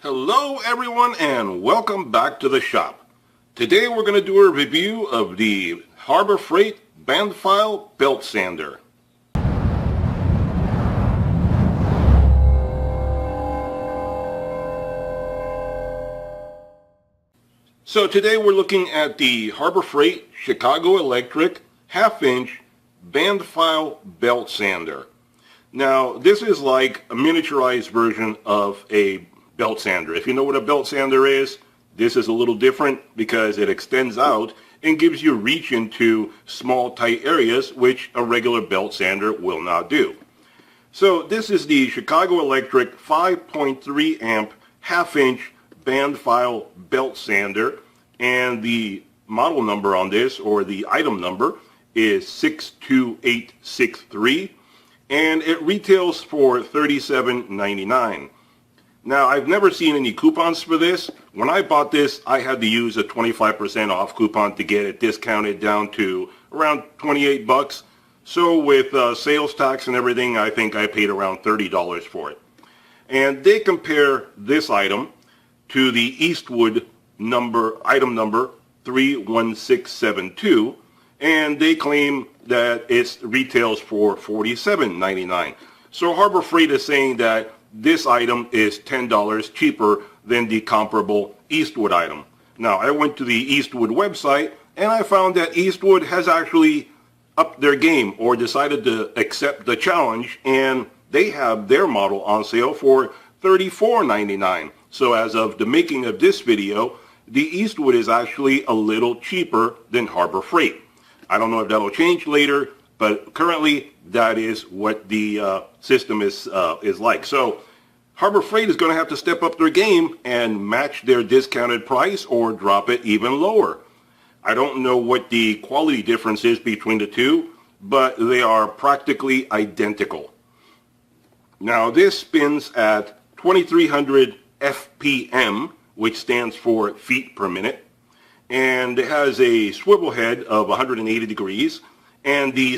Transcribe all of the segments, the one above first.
Hello everyone and welcome back to the shop. Today we're going to do a review of the Harbor Freight Bandfile Belt Sander. So today we're looking at the Harbor Freight Chicago Electric half-inch Bandfile Belt Sander. Now this is like a miniaturized version of a belt sander. If you know what a belt sander is, this is a little different because it extends out and gives you reach into small tight areas which a regular belt sander will not do. So this is the Chicago Electric 5.3 amp half-inch Bandfile Belt Sander, and the model number on this, or the item number, is 62863, and it retails for $37.99. Now, I've never seen any coupons for this. When I bought this, I had to use a 25% off coupon to get it discounted down to around 28 bucks. So with sales tax and everything, I think I paid around $30 for it. And they compare this item to the Eastwood item number 31672, and they claim that it retails for $47.99. So Harbor Freight is saying that this item is $10 cheaper than the comparable Eastwood item. Now, I went to the Eastwood website and I found that Eastwood has actually upped their game, or decided to accept the challenge, and they have their model on sale for $34.99. So as of the making of this video, the Eastwood is actually a little cheaper than Harbor Freight. I don't know if that'll change later, but currently that is what the system is like. So Harbor Freight is going to have to step up their game and match their discounted price or drop it even lower. I don't know what the quality difference is between the two, but they are practically identical. Now this spins at 2300 FPM, which stands for feet per minute, and it has a swivel head of 180 degrees, and the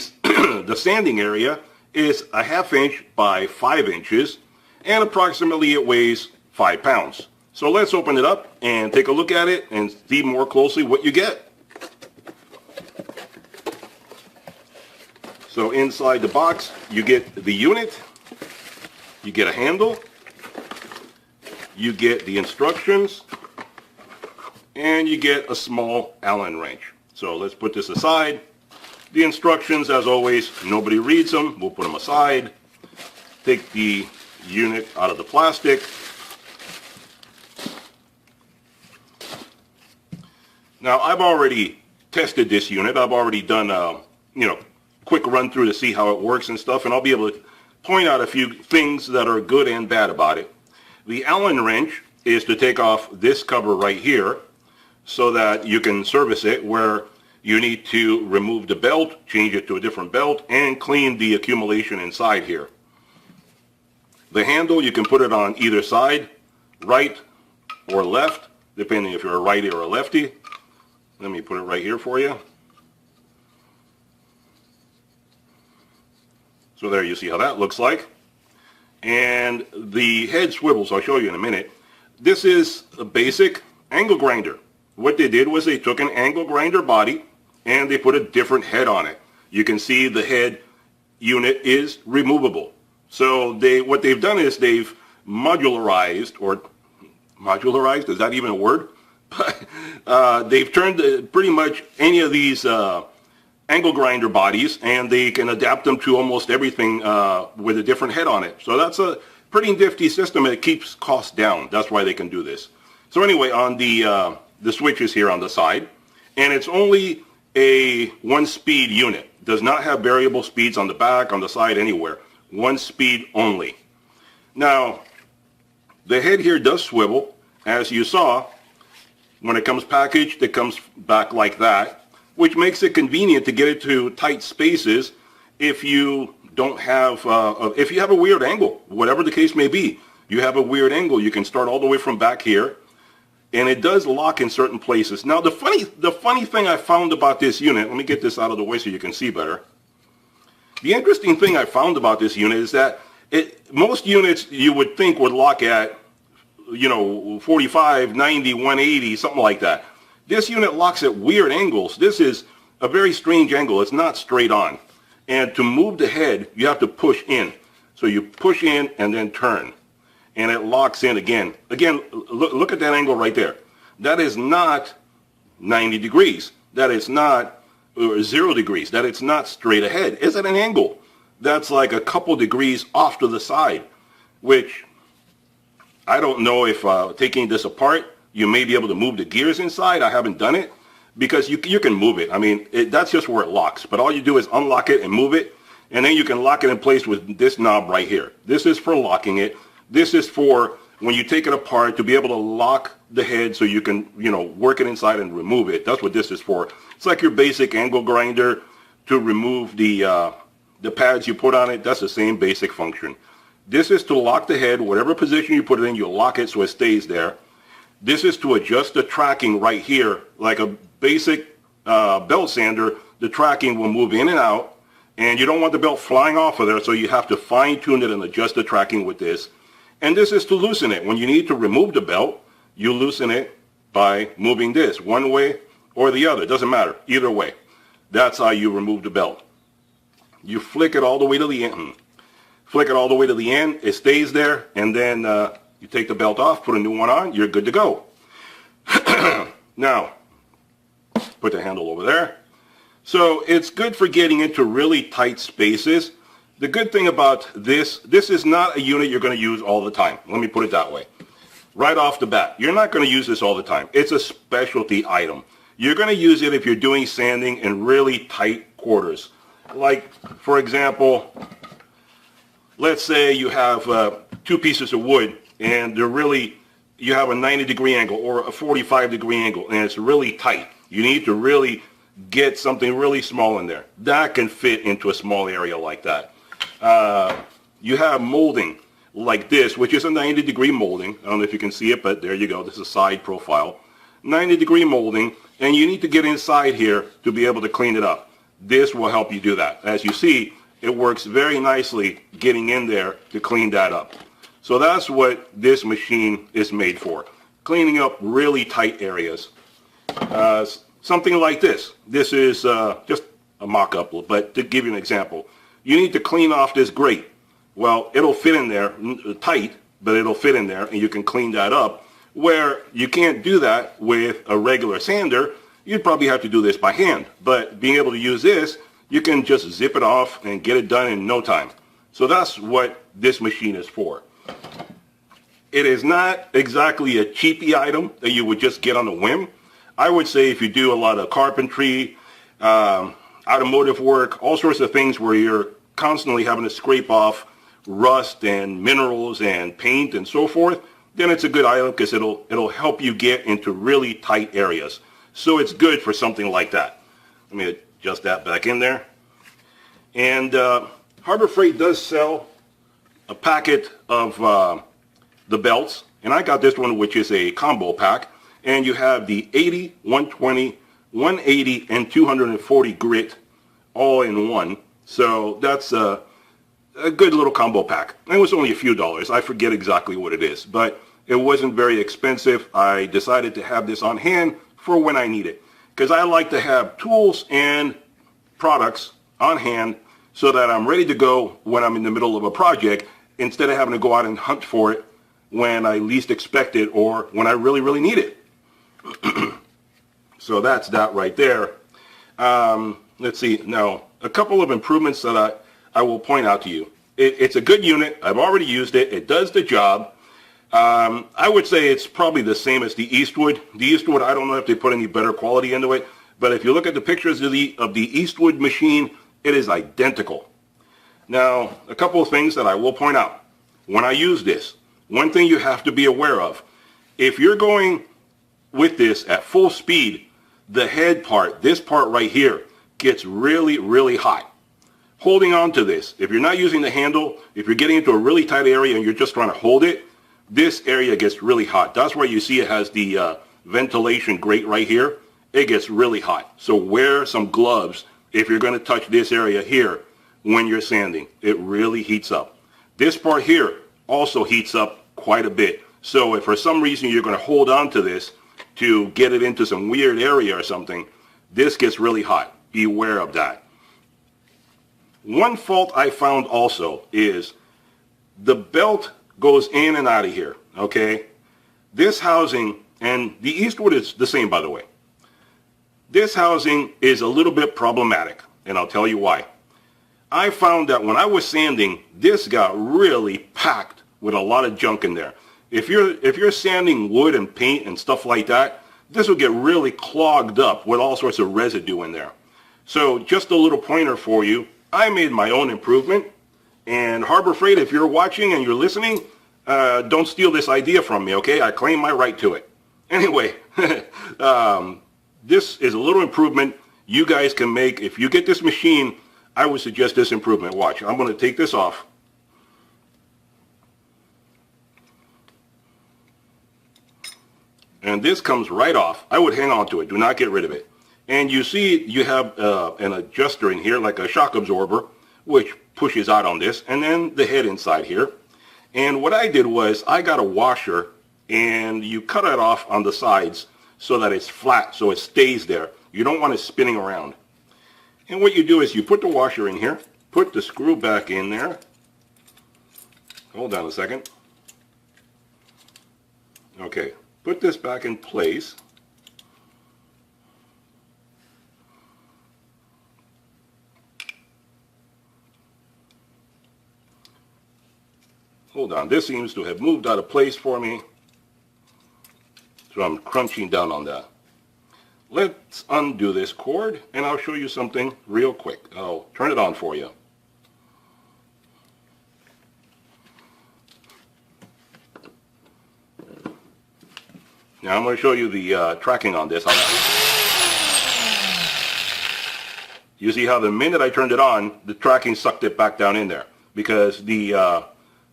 sanding area is a half inch by 5 inches, and approximately it weighs 5 pounds. So let's open it up and take a look at it and see more closely what you get. So inside the box you get the unit, you get a handle, you get the instructions, and you get a small Allen wrench. So let's put this aside. The instructions, as always, nobody reads them. We'll put them aside. Take the unit out of the plastic. Now, I've already tested this unit. I've already done a quick run through to see how it works and stuff, and I'll be able to point out a few things that are good and bad about it. The Allen wrench is to take off this cover right here so that you can service it, where you need to remove the belt, change it to a different belt, and clean the accumulation inside here. The handle, you can put it on either side, right or left, depending if you're a righty or a lefty. Let me put it right here for you. So there you see how that looks like. And the head swivels, I'll show you in a minute. This is a basic angle grinder. What they did was they took an angle grinder body and they put a different head on it. You can see the head unit is removable. So what they've done is they've modularized, is that even a word? But they've turned pretty much any of these angle grinder bodies, and they can adapt them to almost everything with a different head on it. So that's a pretty nifty system, and it keeps costs down. That's why they can do this. So anyway, on the switches here on the side, and it's only a 1-speed unit. Does not have variable speeds on the back, on the side, anywhere. 1 speed only. Now, the head here does swivel. As you saw, when it comes packaged, it comes back like that, which makes it convenient to get it to tight spaces if you don't have, if you have a weird angle, whatever the case may be. You have a weird angle, you can start all the way from back here, and it does lock in certain places. Now, the funny thing I found about this unit, let me get this out of the way so you can see better. The interesting thing I found about this unit is that most units you would think would lock at 45, 90, 180, something like that. This unit locks at weird angles. This is a very strange angle. It's not straight on. And to move the head, you have to push in. So you push in and then turn. And it locks in again. Again, look at that angle right there. That is not 90 degrees. That is not 0 degrees. That it's not straight ahead. It's at an angle. That's like a couple degrees off to the side, which I don't know if taking this apart, you may be able to move the gears inside. I haven't done it because you can move it. I mean, that's just where it locks. But all you do is unlock it and move it, and then you can lock it in place with this knob right here. This is for locking it. This is for when you take it apart to be able to lock the head so you can, work it inside and remove it. That's what this is for. It's like your basic angle grinder to remove the pads you put on it. That's the same basic function. This is to lock the head, whatever position you put it in, you lock it so it stays there. This is to adjust the tracking right here. Like a basic belt sander, the tracking will move in and out, and you don't want the belt flying off of there, so you have to fine tune it and adjust the tracking with this. And this is to loosen it. When you need to remove the belt, you loosen it by moving this one way or the other. It doesn't matter. Either way. That's how you remove the belt. You flick it all the way to the end. Flick it all the way to the end. It stays there. And then you take the belt off, put a new one on. You're good to go. Now, put the handle over there. So it's good for getting into really tight spaces. The good thing about this is not a unit you're going to use all the time. Let me put it that way. Right off the bat, you're not going to use this all the time. It's a specialty item. You're going to use it if you're doing sanding in really tight quarters. Like, for example, let's say you have 2 pieces of wood and you have a 90-degree angle or a 45-degree angle and it's really tight. You need to really get something really small in there. That can fit into a small area like that. You have molding like this, which is a 90-degree molding. I don't know if you can see it, but there you go. This is a side profile. 90-degree molding, and you need to get inside here to be able to clean it up. This will help you do that. As you see, it works very nicely getting in there to clean that up. So that's what this machine is made for, cleaning up really tight areas. Something like this. This is just a mock-up, but to give you an example, you need to clean off this grate. Well, it'll fit in there tight, but it'll fit in there, and you can clean that up. Where you can't do that with a regular sander, you'd probably have to do this by hand. But being able to use this, you can just zip it off and get it done in no time. So that's what this machine is for. It is not exactly a cheapy item that you would just get on a whim. I would say if you do a lot of carpentry, automotive work, all sorts of things where you're constantly having to scrape off rust and minerals and paint and so forth, then it's a good item because it'll help you get into really tight areas. So it's good for something like that. Let me adjust that back in there. And Harbor Freight does sell a packet of the belts, and I got this one, which is a combo pack, and you have the 80, 120, 180, and 240 grit all in one. So that's a good little combo pack. It was only a few dollars. I forget exactly what it is, but it wasn't very expensive. I decided to have this on hand for when I need it, because I like to have tools and products on hand so that I'm ready to go when I'm in the middle of a project, instead of having to go out and hunt for it when I least expect it or when I really, really need it. So that's that right there. Let's see. Now, a couple of improvements that I will point out to you. It's a good unit. I've already used it. It does the job. I would say it's probably the same as the Eastwood. The Eastwood, I don't know if they put any better quality into it, but if you look at the pictures of the Eastwood machine, it is identical. Now, a couple of things that I will point out. When I use this, one thing you have to be aware of, if you're going with this at full speed, the head part, this part right here, gets really, really hot. Holding on to this, if you're not using the handle, if you're getting into a really tight area and you're just trying to hold it, this area gets really hot. That's why you see it has the ventilation grate right here. It gets really hot. So wear some gloves if you're going to touch this area here when you're sanding. It really heats up. This part here also heats up quite a bit. So if for some reason you're going to hold on to this to get it into some weird area or something, this gets really hot. Beware of that. One fault I found also is the belt goes in and out of here, okay? This housing, and the Eastwood is the same, by the way. This housing is a little bit problematic, and I'll tell you why. I found that when I was sanding, this got really packed with a lot of junk in there. If you're sanding wood and paint and stuff like that, this will get really clogged up with all sorts of residue in there. So just a little pointer for you. I made my own improvement. And Harbor Freight, if you're watching and you're listening, don't steal this idea from me, okay? I claim my right to it. Anyway, this is a little improvement you guys can make. If you get this machine, I would suggest this improvement. Watch, I'm going to take this off. And this comes right off. I would hang on to it. Do not get rid of it. And you see you have an adjuster in here, like a shock absorber, which pushes out on this, and then the head inside here. And what I did was I got a washer, and you cut it off on the sides so that it's flat, so it stays there. You don't want it spinning around. And what you do is you put the washer in here, put the screw back in there. Hold on a second. Okay, put this back in place. Hold on, this seems to have moved out of place for me. So I'm crunching down on that. Let's undo this cord and I'll show you something real quick. I'll turn it on for you. Now I'm going to show you the tracking on this. You see how the minute I turned it on, the tracking sucked it back down in there. Because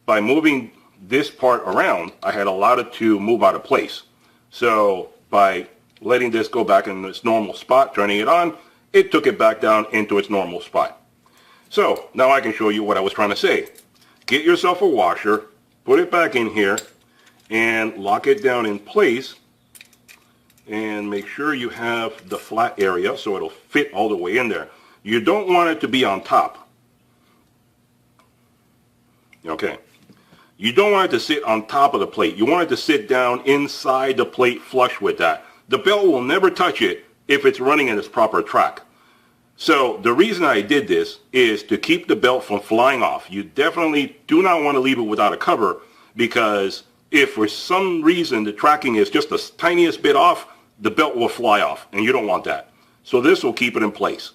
by moving this part around, I had allowed it to move out of place. So by letting this go back in its normal spot, turning it on, it took it back down into its normal spot. So now I can show you what I was trying to say. Get yourself a washer, put it back in here, and lock it down in place. And make sure you have the flat area so it'll fit all the way in there. You don't want it to be on top. Okay. You don't want it to sit on top of the plate. You want it to sit down inside the plate flush with that. The belt will never touch it if it's running in its proper track. So the reason I did this is to keep the belt from flying off. You definitely do not want to leave it without a cover, because if for some reason the tracking is just the tiniest bit off, the belt will fly off, and you don't want that. So this will keep it in place.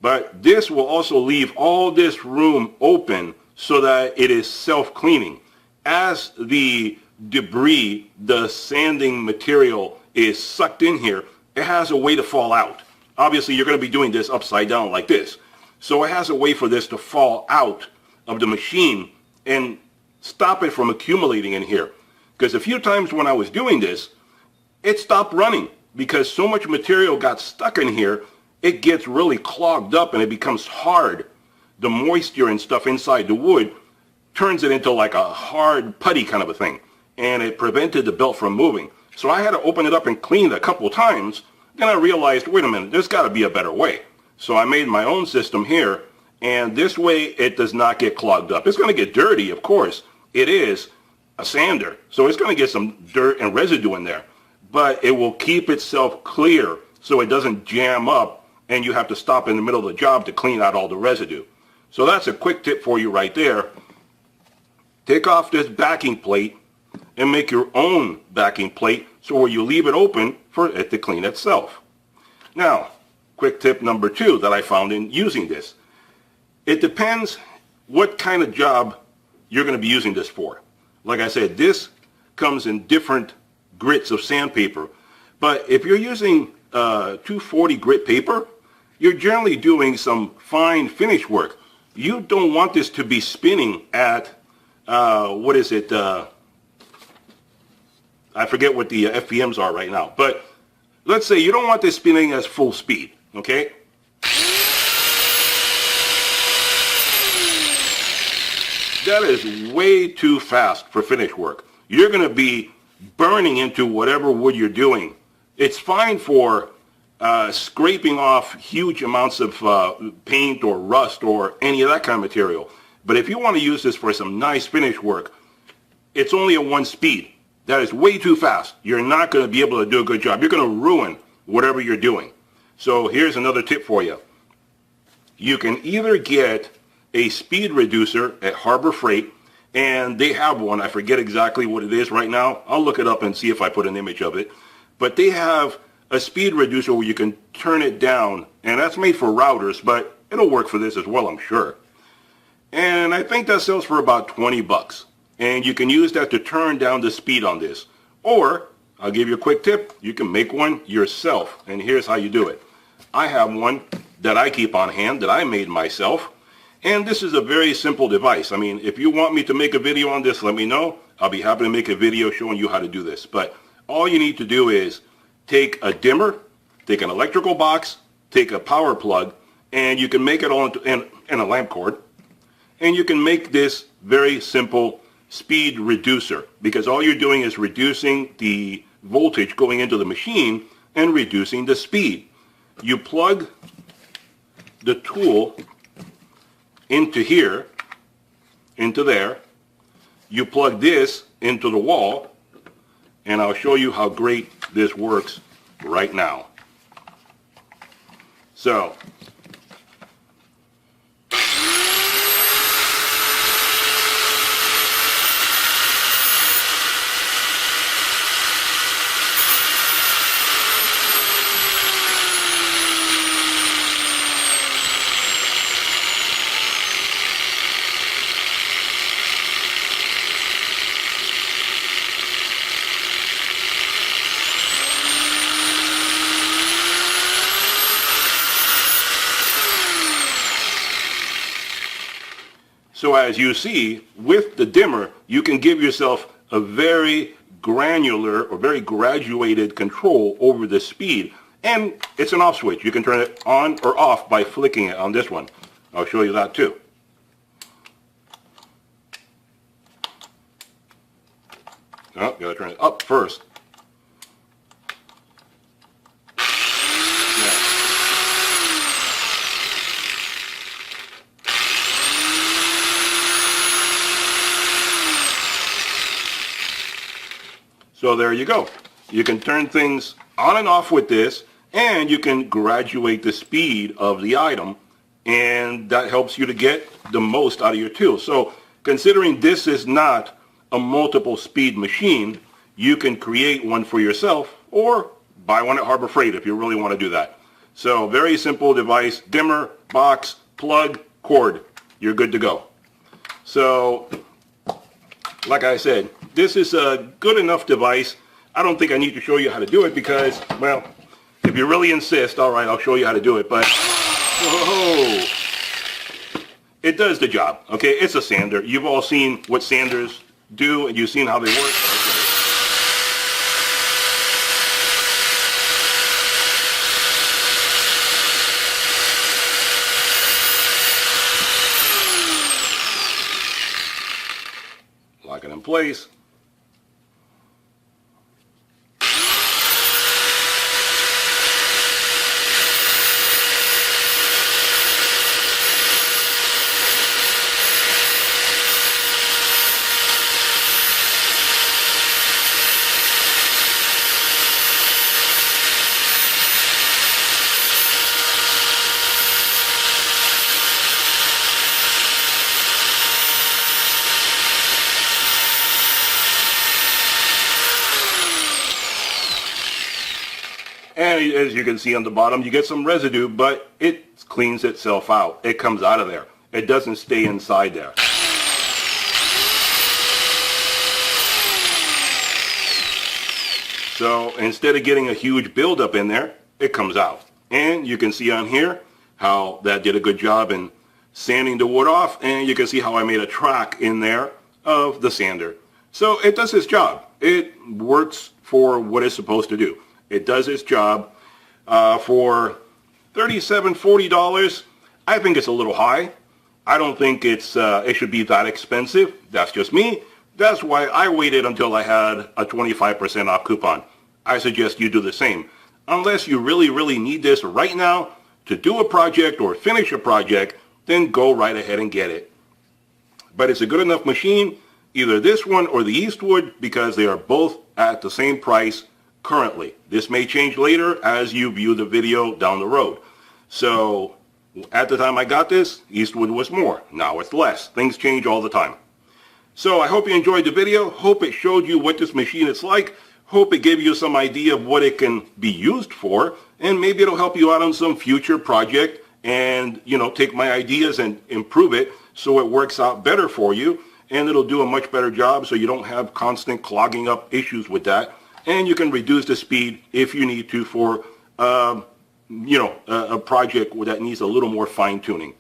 But this will also leave all this room open so that it is self-cleaning. As the debris, the sanding material is sucked in here, it has a way to fall out. Obviously, you're going to be doing this upside down like this. So it has a way for this to fall out of the machine and stop it from accumulating in here. Because a few times when I was doing this, it stopped running because so much material got stuck in here, it gets really clogged up and it becomes hard. The moisture and stuff inside the wood turns it into like a hard putty kind of a thing, and it prevented the belt from moving. So I had to open it up and clean it a couple times. Then I realized, wait a minute, there's got to be a better way. So I made my own system here, and this way it does not get clogged up. It's going to get dirty, of course. It is a sander, so it's going to get some dirt and residue in there, but it will keep itself clear so it doesn't jam up and you have to stop in the middle of the job to clean out all the residue. So that's a quick tip for you right there. Take off this backing plate and make your own backing plate so where you leave it open for it to clean itself. Now, quick tip number 2 that I found in using this. It depends what kind of job you're going to be using this for. Like I said, this comes in different grits of sandpaper. But if you're using 240 grit paper, you're generally doing some fine finish work. You don't want this to be spinning at, what is it? I forget what the FPMs are right now. But let's say you don't want this spinning at full speed, okay? That is way too fast for finish work. you're going to be burning into whatever wood you're doing. It's fine for scraping off huge amounts of paint or rust or any of that kind of material. But if you want to use this for some nice finish work, it's only at 1 speed. That is way too fast. You're not going to be able to do a good job. You're going to ruin whatever you're doing. So here's another tip for you. You can either get a speed reducer at Harbor Freight, and they have one. I forget exactly what it is right now. I'll look it up and see if I put an image of it. But they have a speed reducer where you can turn it down, and that's made for routers, but it'll work for this as well, I'm sure. And I think that sells for about 20 bucks. And you can use that to turn down the speed on this. Or, I'll give you a quick tip, you can make one yourself. And here's how you do it. I have one that I keep on hand that I made myself. And this is a very simple device. I mean, if you want me to make a video on this, let me know. I'll be happy to make a video showing you how to do this. But all you need to do is take a dimmer, take an electrical box, take a power plug, and you can make it all into and a lamp cord. And you can make this very simple speed reducer, because all you're doing is reducing the voltage going into the machine and reducing the speed. You plug the tool into here, into there. You plug this into the wall, and I'll show you how great this works right now. So, So as you see, with the dimmer, you can give yourself a very granular or very graduated control over the speed. And it's an off switch. You can turn it on or off by flicking it on this one. I'll show you that too. Oh, gotta turn it up first. So there you go. You can turn things on and off with this, and you can graduate the speed of the item, and that helps you to get the most out of your tool. So considering this is not a multiple speed machine, you can create one for yourself or buy one at Harbor Freight if you really want to do that. So very simple device, dimmer, box, plug, cord. You're good to go. So like I said, this is a good enough device. I don't think I need to show you how to do it because, well, if you really insist, all right, I'll show you how to do it. But, whoa, it does the job, okay? It's a sander. You've all seen what sanders do, and you've seen how they work. Lock it in place. And as you can see on the bottom, you get some residue, but it cleans itself out. It comes out of there. It doesn't stay inside there. So instead of getting a huge buildup in there, it comes out. And you can see on here how that did a good job in sanding the wood off, and you can see how I made a track in there of the sander. So it does its job. It works for what it's supposed to do. It does its job. For $37, $40, I think it's a little high. I don't think it should be that expensive. That's just me. That's why I waited until I had a 25% off coupon. I suggest you do the same. Unless you really need this right now to do a project or finish a project, then go right ahead and get it. But it's a good enough machine, either this one or the Eastwood, because they are both at the same price currently. This may change later as you view the video down the road. So at the time I got this, Eastwood was more. Now it's less. Things change all the time. So I hope you enjoyed the video. Hope it showed you what this machine is like. Hope it gave you some idea of what it can be used for, and maybe it'll help you out on some future project and, take my ideas and improve it so it works out better for you, and it'll do a much better job so you don't have constant clogging up issues with that, and you can reduce the speed if you need to for, a project that needs a little more fine-tuning.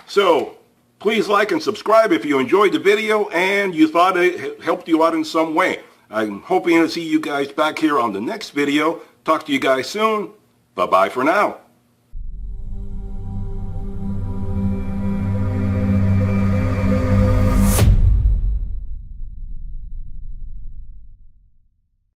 So please like and subscribe if you enjoyed the video and you thought it helped you out in some way. I'm hoping to see you guys back here on the next video. Talk to you guys soon. Bye-bye for now.